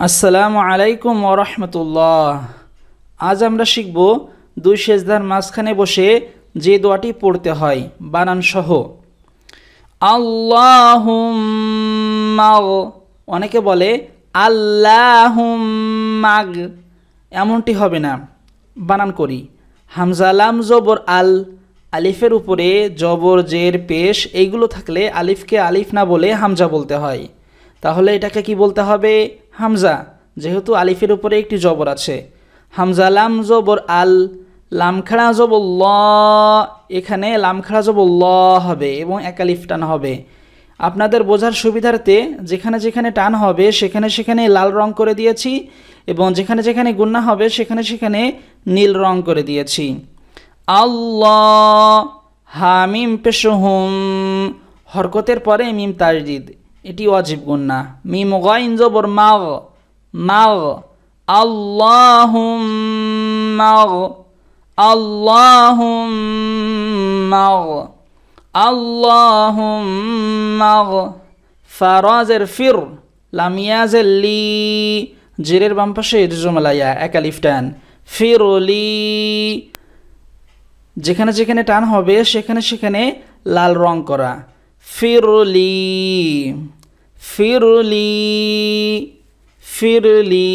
আসসালামু আলাইকুম ওয়া রাহমাতুল্লাহ। আজ আমরা শিখব দুই সেজদার মাঝখানে বসে যে দোয়াটি পড়তে হয় বানান সহ। আল্লাহুম্মা, অনেকে বলে আল্লাহুম্মা, এমনটি হবে না, বানান করি। হামজা লাম জবর আল, আলিফের উপরে জবর জের পেশ এইগুলো থাকলে আলিফকে আলিফ না বলে হামজা বলতে হয়। তাহলে এটাকে কি বলতে হবে? হামজা, যেহেতু আলিফের উপরে একটি জবর আছে। হামজা লাম জবর আল, লামখাড়া জবর ল, এখানে লামখাড়া জবর ল হবে এবং এক আলিফ টান হবে। আপনাদের বোঝার সুবিধার্থে যেখানে যেখানে টান হবে সেখানে সেখানে লাল রং করে দিয়েছি এবং যেখানে যেখানে গুন্না হবে সেখানে সেখানে নীল রং করে দিয়েছি। আল্লাহ, হামিম পেশহুম, হরকতের পরে মিম তাজদিদ, এটি ওয়াজিব গুন্না। মিম গাইন জবর মাগ, মাগ। আল্লাহুম্মা, আল্লাহুম্মা, আল্লাহুম্মা। ফারাজের ফির, লামিয়াজের লি, জেরের বাম পাশে জুমলাইয়া এক আলিফ টান, ফিরলি। যেখানে যেখানে টান হবে সেখানে সেখানে লাল রং করা। ফিরলি, ফিরলি, ফিরলি।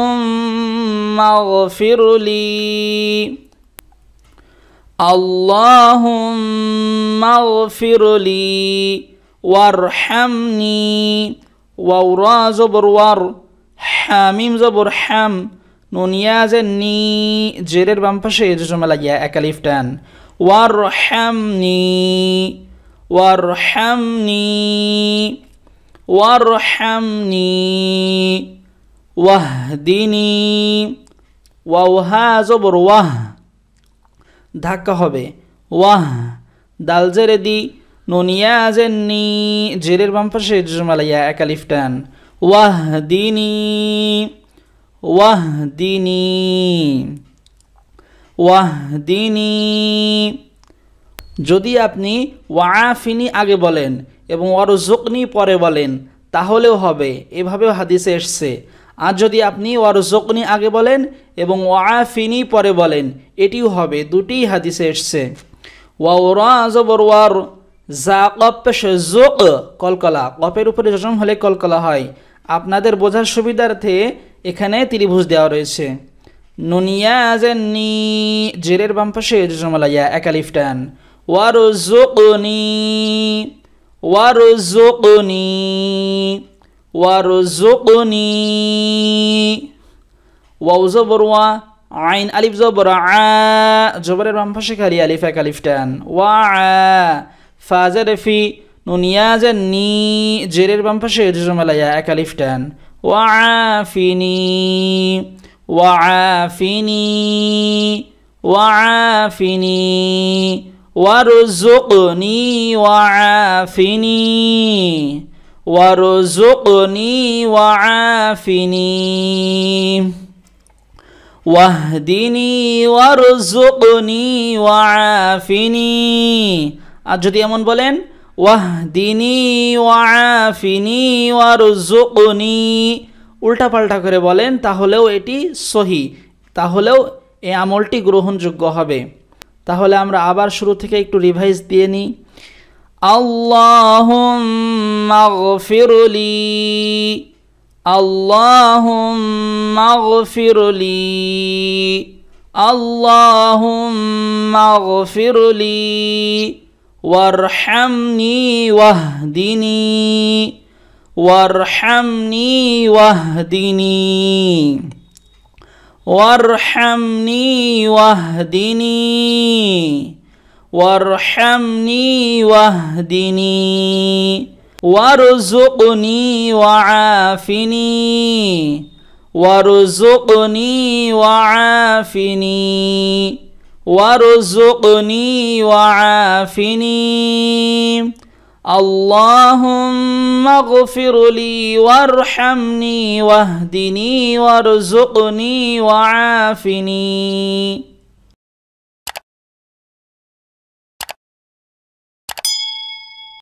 আল্লাহুম্মা গফিরলি, আল্লাহুম্মা গফিরলি ওয়ারহামনি। ওয়াও রা জবর ওয়ার, হামিম জবর হাম, নুন ইয়াজের নি, জেরের বাম পাশে জমা লাগিয়া এক আলিফ টান। ওয়ারহামনি, ওয়ারহামনি, ওয়ারহামনি। ওয়াহদিনি, ওয়াও হা জবর ওয়াহ, ধাক্কা হবে ওয়াহ, দাল জেরে দি, নুন ইয়াজের নি, জেরের বাম পাশে জমা লাগিয়া এক আলিফ টান। ওয়াহদিনি, ওয়াহদিনি, ওয়াহদিনি। যদি আপনি ওয়াফিনি আগে বলেন এবং ওয়ারজুকনি পরে বলেন তাহলেও হবে, এভাবেও হাদিসে এসছে। আর যদি আপনি ওয়ারজুকনি আগে বলেন এবং ওয়াফিনি পরে বলেন এটিও হবে, দুটি হাদিসে এসছে। ওয়াওরা জবর ওয়ার, জা কপ পেশে জুক, কলকলা, কপের উপরে জজম হলে কলকলা হয়। আপনাদের বোঝার সুবিধার্থে এখানে ত্রিভুজ দেওয়া রয়েছে। নুনিয়াজের নি, জেরের বাম পাশে জজমালাইয়া এক আলিফ টান। ওয়ারজুকনি, ওয়ারজুকনি, ওয়ারজুকনি। ওয়াও জবর ওয়া, আইন আলিফ জবর আ, জবরের বাম পাশে খালি আলিফ এক আলিফ টান। ওয়া ফাজের ফি, নুনিয়াজের নি, জেরের বাম পাশে জজমালাইয়া এক আলিফ টান। ওয়াফিনি, ওয়াফিনি, ওয়াফিনি। ওয়ারজুকনি, ওয়াফিনি, ওয়ারজুকনি, ওয়াফিনি। ওয়াহদিনি, ওয়ারজুকনি, ওয়াফিনি। আর যদি এমন বলেন ওয়াহদিনি, ওয়াফিনি, ওয়ারজুকনি, উল্টা পাল্টা করে বলেন তাহলেও এটি সহি, তাহলেও এই আমলটি গ্রহণযোগ্য হবে। তাহলে আমরা আবার শুরু থেকে একটু রিভাইজ দিয়ে নিই। আল্লাহুম্মা গফিরলি, আল্লাহুম্মা গফিরলি, আল্লাহুম্মা গফিরলি ওয়ারহামনি ওয়াহদিনি, ওয়ারহামনি ওয়াহদিনি, ওয়ারহামনি ওয়াহদিনি, ওয়ারহামনি ওয়াহদিনি। ওয়ারজুকনি ওয়াফিনি, ওয়ারজুকনি ওয়াফিনি, ওয়ারজুকনি ওয়াফিনি। আল্লাহুম্মা গফিরলি ওয়ারহামনি ওয়াহদিনি ওয়ারজুকনি ওয়াফিনি।